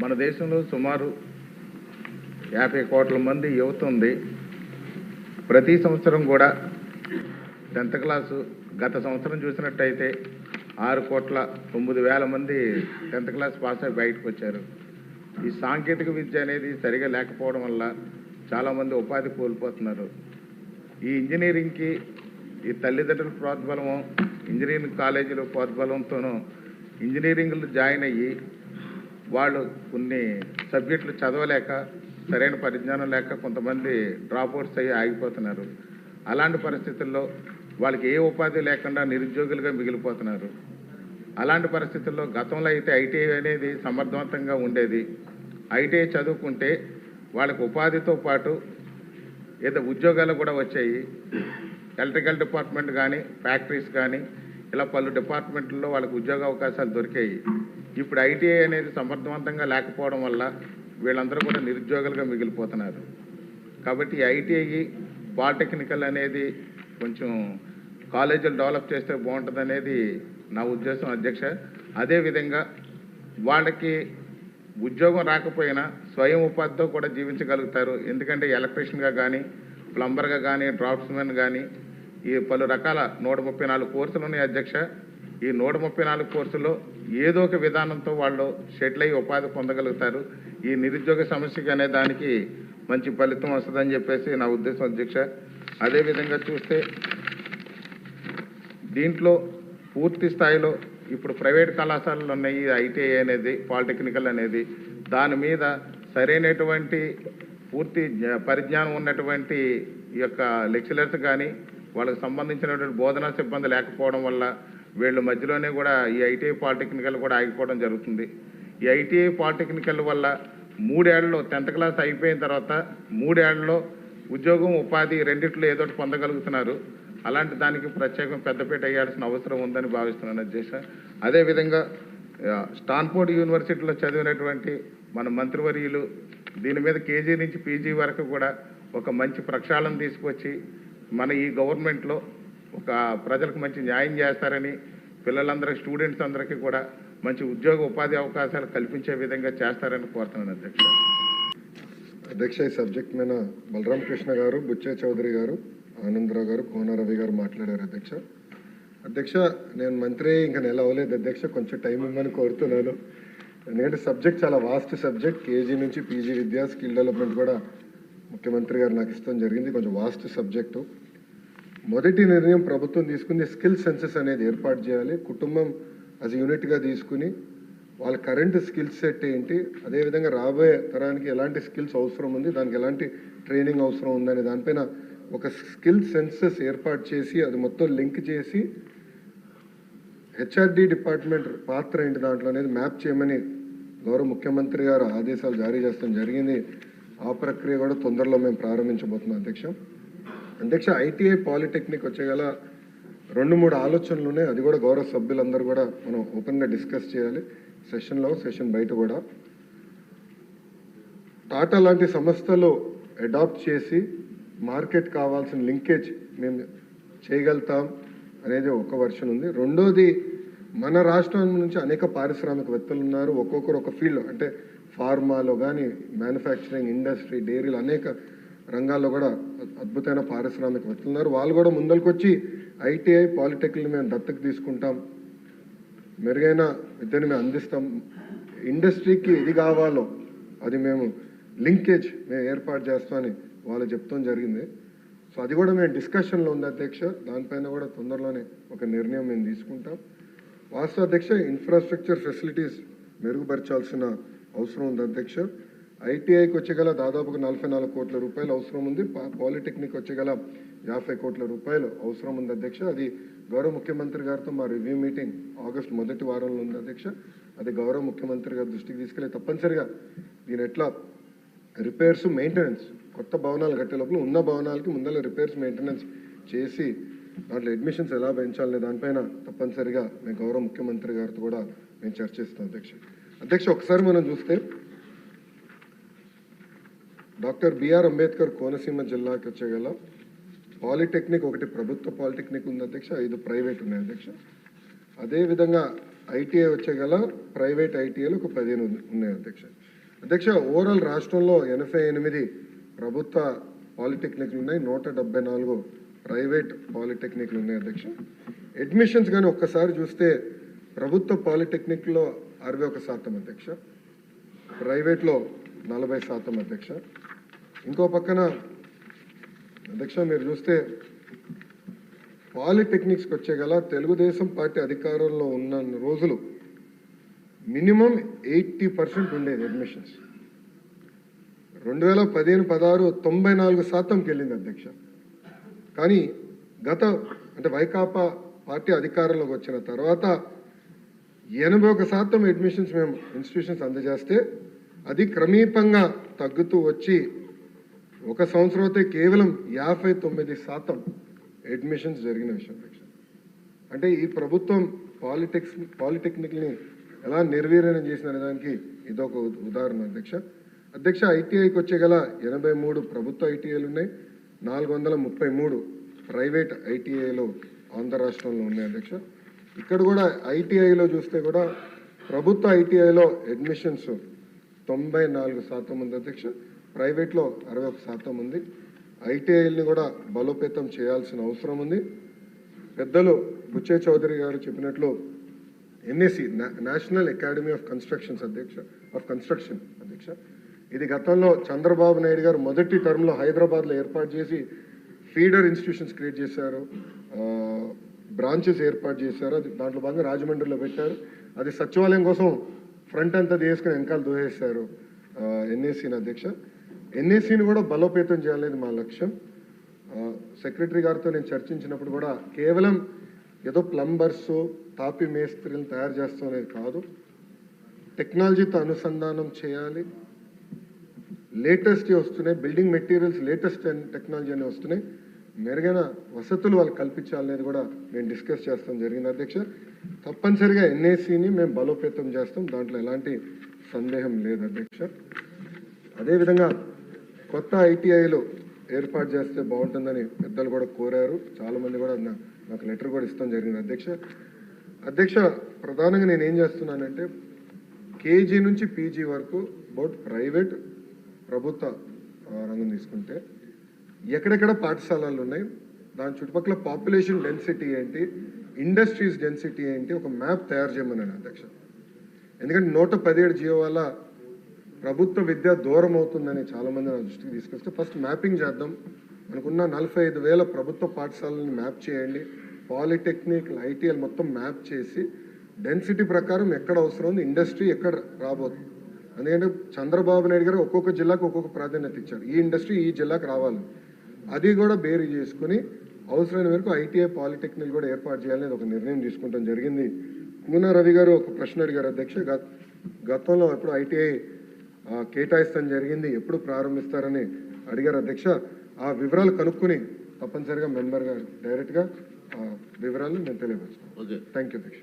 మన దేశంలో సుమారు 50 కోట్ల మంది యువత ఉంది. ప్రతి సంవత్సరం కూడా 10th క్లాసు గత సంవత్సరం చూసినట్టయితే 6,09,00,000 మంది 10th క్లాస్ పాస్ అయి బయటకు వచ్చారు. ఈ సాంకేతిక విద్య అనేది సరిగా లేకపోవడం వల్ల చాలామంది ఉపాధి కోల్పోతున్నారు. ఈ ఇంజనీరింగ్కి ఈ తల్లిదండ్రుల ప్రోద్బలము, ఇంజనీరింగ్ కాలేజీల ప్రోద్బలంతోనూ ఇంజనీరింగ్లు జాయిన్ అయ్యి వాళ్ళు కొన్ని సబ్జెక్టులు చదవలేక, సరైన పరిజ్ఞానం లేక కొంతమంది డ్రాప్అవుట్స్ అయ్యి ఆగిపోతున్నారు. అలాంటి పరిస్థితుల్లో వాళ్ళకి ఏ ఉపాధి లేకుండా నిరుద్యోగులుగా మిగిలిపోతున్నారు. అలాంటి పరిస్థితుల్లో గతంలో అయితే ఐటీఐ అనేది సమర్థవంతంగా ఉండేది. ఐటీఐ చదువుకుంటే వాళ్ళకి ఉపాధితో పాటు ఏదో ఉద్యోగాలు కూడా వచ్చాయి. ఎలక్ట్రికల్ డిపార్ట్మెంట్ కానీ, ఫ్యాక్టరీస్ కానీ, ఇలా పలు డిపార్ట్మెంట్లలో వాళ్ళకి ఉద్యోగ అవకాశాలు దొరికాయి. ఇప్పుడు ఐటీఐ అనేది సమర్థవంతంగా లేకపోవడం వల్ల వీళ్ళందరూ కూడా నిరుద్యోగులుగా మిగిలిపోతున్నారు. కాబట్టి ఐటీఐ, పాలిటెక్నికల్ అనేది కొంచెం కాలేజీలు డెవలప్ చేస్తే బాగుంటుంది అనేది నా ఉద్దేశం అధ్యక్ష. అదేవిధంగా వాళ్ళకి ఉద్యోగం రాకపోయినా స్వయం ఉపాధితో కూడా జీవించగలుగుతారు. ఎందుకంటే ఎలక్ట్రీషియన్గా కానీ, ప్లంబర్గా కానీ, డ్రాఫ్ట్స్మెన్ కానీ ఈ పలు రకాల 134 కోర్సులు ఉన్నాయి అధ్యక్ష. ఈ 134 కోర్సులో ఏదో ఒక విధానంతో వాళ్ళు షెటిల్ అయ్యి ఉపాధి పొందగలుగుతారు. ఈ నిరుద్యోగ సమస్యకి అనే దానికి మంచి ఫలితం వస్తుందని చెప్పేసి నా ఉద్దేశం అధ్యక్ష. అదేవిధంగా చూస్తే దీంట్లో పూర్తి స్థాయిలో ఇప్పుడు ప్రైవేట్ కళాశాలలు ఉన్నాయి. ఐటీఐ అనేది, పాలిటెక్నికల్ అనేది, దాని మీద సరైనటువంటి పూర్తి పరిజ్ఞానం ఉన్నటువంటి ఈ యొక్క లెక్చరర్స్ కానీ, వాళ్ళకి సంబంధించినటువంటి బోధనా సిబ్బంది లేకపోవడం వల్ల వీళ్ళు మధ్యలోనే కూడా ఈ ఐటీఐ, పాలిటెక్నికల్ కూడా ఆగిపోవడం జరుగుతుంది. ఈ ఐటీఐ, పాలిటెక్నికల్ వల్ల 3 ఏళ్లలో 10th క్లాస్ అయిపోయిన తర్వాత 3 ఏళ్లలో ఉద్యోగం, ఉపాధి రెండిట్లో ఏదో ఒకటి పొందగలుగుతున్నారు. అలాంటి దానికి ప్రత్యేకం పెద్దపీట వేయాల్సిన అవసరం ఉందని భావిస్తున్నాను అధ్యక్ష. అదేవిధంగా స్టాన్ఫోర్డ్ యూనివర్సిటీలో చదివినటువంటి మన మంత్రివర్యులు దీని మీద కేజీ నుంచి పీజీ వరకు కూడా ఒక మంచి ప్రక్షాళన తీసుకొచ్చి మన ఈ గవర్నమెంట్లో ఒక ప్రజలకు మంచి న్యాయం చేస్తారని, పిల్లలందరికీ, స్టూడెంట్స్ అందరికీ కూడా మంచి ఉద్యోగ ఉపాధి అవకాశాలు కల్పించే విధంగా చేస్తారని కోరుతున్నాను అధ్యక్ష. అధ్యక్ష, ఈ సబ్జెక్ట్ మీద బలరాం కృష్ణ గారు, బుచ్చే చౌదరి గారు, ఆనందరావు గారు, కోన రవి గారు మాట్లాడారు అధ్యక్ష. అధ్యక్ష, నేను మంత్రి ఇంకా నెల అవ్వలేదు అధ్యక్ష, కొంచెం టైం ఇవ్వమని కోరుతున్నాను. ఎందుకంటే సబ్జెక్ట్ చాలా వాస్ట్ సబ్జెక్ట్. కేజీ నుంచి పీజీ విద్య, స్కిల్ డెవలప్మెంట్ కూడా ముఖ్యమంత్రి గారు నాకు ఇష్టం జరిగింది. కొంచెం వాస్ట్ సబ్జెక్టు. మొదటి నిర్ణయం ప్రభుత్వం తీసుకుంది స్కిల్ సెన్సెస్ అనేది ఏర్పాటు చేయాలి. కుటుంబం యాజ్ యూనిట్గా తీసుకుని వాళ్ళ కరెంట్ స్కిల్ సెట్ ఏంటి, అదేవిధంగా రాబోయే తరానికి ఎలాంటి స్కిల్స్ అవసరం ఉంది, దానికి ఎలాంటి ట్రైనింగ్ అవసరం ఉందనే దానిపైన ఒక స్కిల్ సెన్సెస్ ఏర్పాటు చేసి అది మొత్తం లింక్ చేసి హెచ్ఆర్డి డిపార్ట్మెంట్ పాత్ర ఏంటి దాంట్లో అనేది మ్యాప్ చేయమని గౌరవ ముఖ్యమంత్రి గారు ఆదేశాలు జారీ చేస్తాం జరిగింది. ఆ ప్రక్రియ కూడా తొందరలో మేము ప్రారంభించబోతున్నాం అధ్యక్ష. అధ్యక్ష, ఐటీఐ, పాలిటెక్నిక్ వచ్చేగల 2-3 ఆలోచనలు ఉన్నాయి. అది కూడా గౌరవ సభ్యులందరూ కూడా మనం ఓపెన్గా డిస్కస్ చేయాలి, సెషన్లో, సెషన్ బయట కూడా. టాటా లాంటి సంస్థలు అడాప్ట్ చేసి మార్కెట్ కావాల్సిన లింకేజ్ మేము చేయగలుగుతాం అనేది ఒక వర్షన్ ఉంది. రెండోది, మన రాష్ట్రం నుంచి అనేక పారిశ్రామికవేత్తలు ఉన్నారు. ఒక్కొక్కరు ఒక ఫీల్డ్, అంటే ఫార్మాలో కానీ, మ్యానుఫ్యాక్చరింగ్ ఇండస్ట్రీ, డైరీలు, అనేక రంగాల్లో కూడా అద్భుతమైన పారిశ్రామికవేత్తలు ఉన్నారు. వాళ్ళు కూడా ముందరికి వచ్చి ఐటీఐ, పాలిటెక్నిక్ మేము దత్తకు తీసుకుంటాం, మెరుగైన విద్యను మేము అందిస్తాం, ఇండస్ట్రీకి ఇది కావాలో అది మేము లింకేజ్ మేము ఏర్పాటు చేస్తామని వాళ్ళు చెప్తాం జరిగింది. సో అది కూడా మేము డిస్కషన్లో ఉంది అధ్యక్ష. దానిపైన కూడా తొందరలోనే ఒక నిర్ణయం మేము తీసుకుంటాం. వాస్తవ అధ్యక్ష, ఇన్ఫ్రాస్ట్రక్చర్ ఫెసిలిటీస్ మెరుగుపరచాల్సిన అవసరం ఉంది అధ్యక్ష. ఐటీఐకి వచ్చేగల దాదాపుగా 44 కోట్ల రూపాయలు అవసరం ఉంది. పాలిటెక్నిక్ వచ్చేగల 50 కోట్ల రూపాయలు అవసరం ఉంది అధ్యక్ష. అది గౌరవ ముఖ్యమంత్రి గారితో మా రివ్యూ మీటింగ్ ఆగస్టు మొదటి వారంలో ఉంది అధ్యక్ష. అది గౌరవ ముఖ్యమంత్రి గారి దృష్టికి తీసుకెళ్ళి తప్పనిసరిగా దీని ఎట్లా రిపేర్స్, మెయింటెనెన్స్, కొత్త భవనాలు కట్టే లోపల ఉన్న భవనాలకి ముందర రిపేర్స్, మెయింటెనెన్స్ చేసి దాంట్లో అడ్మిషన్స్ ఎలా పెంచాలనే దానిపైన తప్పనిసరిగా మేము గౌరవ ముఖ్యమంత్రి గారితో కూడా మేము చర్చిస్తాం అధ్యక్ష. అధ్యక్ష, ఒకసారి మనం చూస్తే డాక్టర్ బిఆర్ అంబేద్కర్ కోనసీమ జిల్లాకి వచ్చేగల పాలిటెక్నిక్ ఒకటి ప్రభుత్వ పాలిటెక్నిక్ ఉంది అధ్యక్ష, 5 ప్రైవేట్ ఉన్నాయి అధ్యక్ష. అదేవిధంగా ఐటీఐ వచ్చే గల ప్రైవేట్ ఐటీఐలు ఒక 15 ఉన్నాయి అధ్యక్ష. అధ్యక్ష, ఓవరాల్ రాష్ట్రంలో 88 ప్రభుత్వ పాలిటెక్నిక్లు ఉన్నాయి, 174 ప్రైవేట్ పాలిటెక్నిక్లు ఉన్నాయి అధ్యక్ష. అడ్మిషన్స్ కానీ ఒక్కసారి చూస్తే ప్రభుత్వ పాలిటెక్నిక్లో 61% అధ్యక్ష, ప్రైవేట్లో 40% అధ్యక్ష. ఇంకో పక్కన అధ్యక్ష మీరు చూస్తే పాలిటెక్నిక్స్కి వచ్చే గల తెలుగుదేశం పార్టీ అధికారంలో ఉన్న రోజులు మినిమం 80% ఉండేది అడ్మిషన్స్. 2015-16 94%కి వెళ్ళింది అధ్యక్ష. కానీ అంటే వైకాపా పార్టీ అధికారంలోకి వచ్చిన తర్వాత 81% అడ్మిషన్స్ మేము ఇన్స్టిట్యూషన్స్ అందజేస్తే అది క్రమీపంగా తగ్గుతూ వచ్చి ఒక సంవత్సరం అయితే కేవలం 59% అడ్మిషన్స్ జరిగిన విషయం అధ్యక్ష. అంటే ఈ ప్రభుత్వం పాలిటెక్నిక్ని ఎలా నిర్వీర్యం చేసిన దానికి ఇదొక ఉదాహరణ అధ్యక్ష. అధ్యక్ష, ఐటీఐకి వచ్చే గల 83 ప్రభుత్వ ఐటీఐలు ఉన్నాయి, 433 ప్రైవేట్ ఐటీఐలు ఆంధ్ర రాష్ట్రంలో ఉన్నాయి అధ్యక్ష. ఇక్కడ కూడా ఐటీఐలో చూస్తే కూడా ప్రభుత్వ ఐటీఐలో అడ్మిషన్స్ 94% ఉంది అధ్యక్ష, ప్రైవేట్లో 61% ఉంది. ఐటీఐల్ని కూడా బలోపేతం చేయాల్సిన అవసరం ఉంది. పెద్దలు బుచ్చే చౌదరి గారు చెప్పినట్లు NAC national academy of constructions construction అధ్యక్ష, ఇది గతంలో చంద్రబాబు నాయుడు గారు మొదటి టర్మ్లో హైదరాబాద్లో ఏర్పాటు చేసి ఫీడర్ ఇన్స్టిట్యూషన్స్ క్రియేట్ చేశారు, బ్రాంచెస్ ఏర్పాటు చేశారు. అది దాంట్లో భాగంగా రాజమండ్రిలో పెట్టారు. అది సచివాలయం కోసం ఫ్రంట్ అంతా తీసుకుని వెనకాల దూసేశారు ఎన్ఏసీని అధ్యక్ష. ఎన్ఏసీని కూడా బలోపేతం చేయాలనేది మా లక్ష్యం. సెక్రటరీ గారితో నేను చర్చించినప్పుడు కూడా కేవలం ఏదో ప్లంబర్స్ తాపి మేస్త్రీలను తయారు చేస్తాం అనేది కాదు, టెక్నాలజీతో అనుసంధానం చేయాలి. లేటెస్ట్ వస్తున్నాయి, బిల్డింగ్ మెటీరియల్స్ లేటెస్ట్ టెక్నాలజీ అనేవి వస్తున్నాయి, మెరుగైన వసతులు వాళ్ళు కల్పించాలనేది కూడా మేము డిస్కస్ చేస్తాం జరిగింది అధ్యక్ష. తప్పనిసరిగా ఎన్ఏసీని మేము బలోపేతం చేస్తాం, దాంట్లో ఎలాంటి సందేహం లేదు అధ్యక్ష. అదేవిధంగా కొత్త ఐటీఐలు ఏర్పాటు చేస్తే బాగుంటుందని పెద్దలు కూడా కోరారు, చాలామంది కూడా నాకు లెటర్ కూడా ఇస్తాం జరిగింది అధ్యక్ష. ప్రధానంగా నేను ఏం చేస్తున్నానంటే కేజీ నుంచి పీజీ వరకు బోత్ ప్రైవేట్ ప్రభుత్వ రంగం తీసుకుంటే ఎక్కడెక్కడ పాఠశాలలు ఉన్నాయి, దాని చుట్టుపక్కల పాపులేషన్ డెన్సిటీ ఏంటి, ఇండస్ట్రీస్ డెన్సిటీ ఏంటి, ఒక మ్యాప్ తయారు చేయమన్నాను అధ్యక్ష. ఎందుకంటే 117 జియో వల్ల ప్రభుత్వ విద్య దూరం అవుతుందని చాలామంది నా దృష్టికి తీసుకొస్తే ఫస్ట్ మ్యాపింగ్ చేద్దాం. మనకున్న 45,000 ప్రభుత్వ పాఠశాలని మ్యాప్ చేయండి, పాలిటెక్నిక్ ఐటీఎల్ మొత్తం మ్యాప్ చేసి డెన్సిటీ ప్రకారం ఎక్కడ అవసరం ఉంది, ఇండస్ట్రీ ఎక్కడ రాబోతుంది. ఎందుకంటే చంద్రబాబు నాయుడు గారు ఒక్కొక్క జిల్లాకు ఒక్కొక్క ప్రాధాన్యత ఇచ్చారు, ఈ ఇండస్ట్రీ ఈ జిల్లాకు రావాలి, అది కూడా బేరీ చేసుకుని అవసరమైన వరకు ఐటీఐ పాలిటెక్నిక్ కూడా ఏర్పాటు చేయాలనేది ఒక నిర్ణయం తీసుకుంటాం జరిగింది. కూన రవి గారు ఒక ప్రశ్న అడిగారు అధ్యక్ష, గతంలో ఎప్పుడు ఐటీఐ కేటాయిస్తాం జరిగింది, ఎప్పుడు ప్రారంభిస్తారని అడిగారు అధ్యక్ష. ఆ వివరాలు కనుక్కుని తప్పనిసరిగా మెంబర్ గారు డైరెక్ట్గా వివరాలు నేను తెలియవచ్చు. థ్యాంక్ యూ అధ్యక్ష.